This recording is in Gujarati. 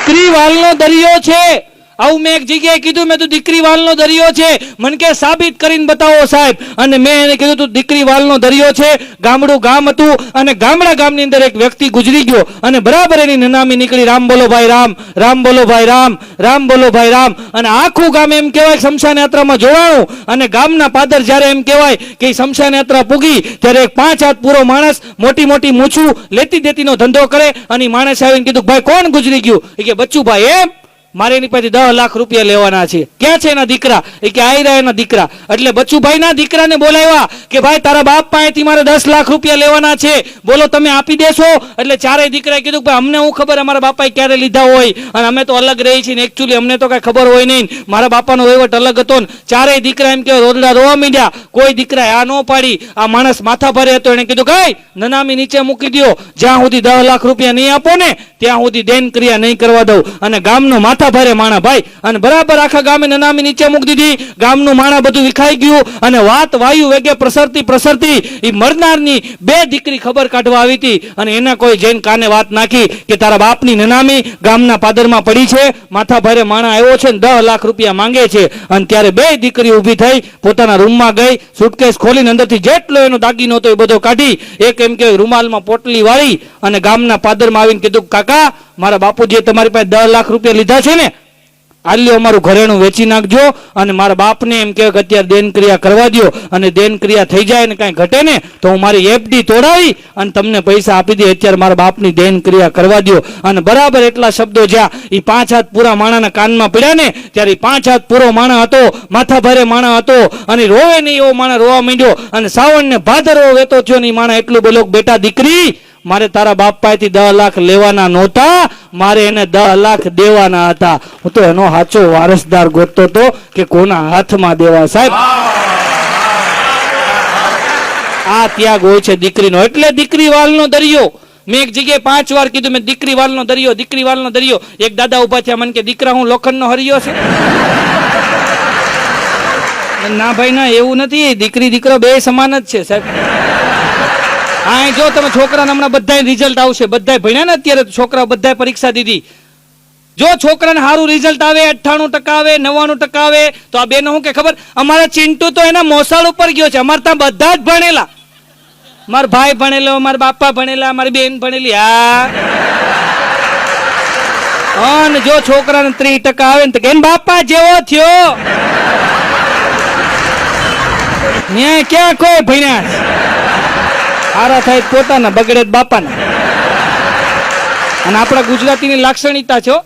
દીકરી વાલનો દરિયો છે. આવું મેં એક જગ્યાએ કીધું, મેં તો દીકરી વાલનો દરિયો છે, મને કે સાબિત કરીને બતાવો સાહેબ. અને મેં એને કીધું તું દીકરી વાલનો દરિયો છે. ગામડું ગામ હતું અને ગામની અંદર એક વ્યક્તિ ગુજરી ગયો અને બરાબર એની નનામી નીકળી, રામ બોલો ભાઈ રામ, રામ બોલો ભાઈ રામ, રામ બોલો ભાઈ રામ. અને આખું ગામ એમ કહેવાય શમશાન યાત્રામાં જોડાણું. અને ગામના પાદર જ્યારે એમ કહેવાય કે શમશાન યાત્રા પૂગી ત્યારે એક 5 હાથ પૂરો માણસ મોટી મોટી મૂછું લેતી દેતીનો ધંધો કરે અને માણસ આવીને કીધું ભાઈ કોણ ગુજરી ગયું? એ કે બચ્ચુભાઈ. એમ? મારે એની પાસે 10 લાખ રૂપિયા લેવાના છે. ક્યાં છે એના દીકરા? એ કે આઈ રહ્યા એના દીકરા. એટલે બચ્ચુભાઈ ના દીકરાને બોલાવ્યા કે ભાઈ તારા બાપ પાસેથી મારે 10 લાખ રૂપિયા લેવાના છે, બોલો તમે આપી દેશો? એટલે ચારેય દીકરાએ કીધું ભાઈ અમને હું ખબર અમારા બાપાએ ક્યારે લીધા હોય, અને અમે તો અલગ રહી છીએ ને એકચ્યુઅલી અમને તો કઈ ખબર હોય નહીં, મારા બાપાનો વહીવટ અલગ હતો ને. ચારેય દીકરા એમ કે રોદડા રોવા માંડ્યા. કોઈ દીકરાએ આ ન પાડી. આ માણસ માથા ભારે હતો, એને કીધું કઈ નનામી નીચે મૂકી દો, જ્યાં સુધી 10 લાખ રૂપિયા નહીં આપો ને ત્યાં સુધી દેન ક્રિયા નહીં કરવા દઉં. અને ગામનો માથા ભારે માણા ભાઈ, અને બરાબર આખા ગામે નનામી નીચે મૂકી દીધી. ગામનું માણા બધું વિખાઈ ગયું અને વાત વાયુ વેગે પ્રસરતી એ મરનારની 2 દીકરી ખબર કાઢવા આવી હતી અને એના કોઈ જઈને કાને વાત નાખી કે તારા બાપની નનામી ગામના પાદરમાં પડી છે, માથા ભારે માણા આવ્યો છે ને 10 લાખ રૂપિયા માંગે છે. અને ત્યારે 2 દીકરી ઊભી થઈ, પોતાના રૂમમાં ગઈ, સુટકેસ ખોલીને અંદરથી જેટલો એનો દાગીનો હતો એ બધો કાઢી, એક એમ કે રૂમાલમાં પોટલી વાળી અને ગામના પાદરમાં આવીને કીધું કાકા મારા બાપુજીએ તમારી પાસે 10 લાખ રૂપિયા લીધા છે ને, આલ્યો અમારું ઘરેણું વેચી નાખજો અને મારા બાપને એમ કે અત્યારે દેન ક્રિયા કરવા દો, અને દેન ક્રિયા થઈ જાય ને કાંઈ ઘટે ને તો હું મારી એફડી તોડાવી અને તમને પૈસા આપી દે, અત્યારે મારા બાપની દેન ક્રિયા કરવા દો. અને બરાબર એટલા શબ્દો જ્યાં એ 5 હાથ પૂરા માણાના કાનમાં પડ્યા ને ત્યારે 5 હાથ પૂરો માણા હતો, માથા ભારે માણા હતો અને રોવે નહીં એવો માણા રોવા માંડ્યો. અને સાવણ ને ભાદરવો વેતો થયો ને માણા એટલું બોલો બેટા દીકરી મારે તારા બાપ પાસેથી 10 લાખ લેવાના નહોતા, મારે એને 10 લાખ દેવાના હતા. હું તો એનો સાચો વારસદાર ગોતતો હતો કે કોના હાથમાં દેવા. સાહેબ આ ત્યાગ હોય છે દીકરીનો. એટલે દીકરી વાલનો દરિયો મેં એક જગ્યાએ 5 વાર કીધું, મેં દીકરી વાલનો દરિયો, દીકરી વાલનો દરિયો. એક દાદા ઉભા થયા, મને કે દીકરા હું લોખંડનો હરિયો છે? ના ભાઈ ના, એવું નથી. દીકરી દીકરો 2 સમાન જ છે સાહેબ. હા જો તમે છોકરાને હમણાં બધા રિઝલ્ટ આવશે, બધા ભણ્યા ને અત્યારે છોકરા બધા પરીક્ષા દીધી. જો છોકરાને સારું રિઝલ્ટ આવે, 98% આવે, 99% આવે તો આ બેનો શું કે ખબર, અમારા ચિંટુ તો એના મોસાળ ઉપર ગયો છે, અમારે ત્યાં બધા જ ભણેલા, મારા ભાઈ ભણેલો, મારા બાપા ભણેલા, મારી બેન ભણેલી. હા અને જો છોકરાને 30% આવે ને તો કે બાપા જેવો થયો. ન્યાય ક્યાં કોઈ ભણ્યા? હારા થાય પોતાના, બગડે બાપાના. અને આપણા ગુજરાતીની લાક્ષણિકતા છે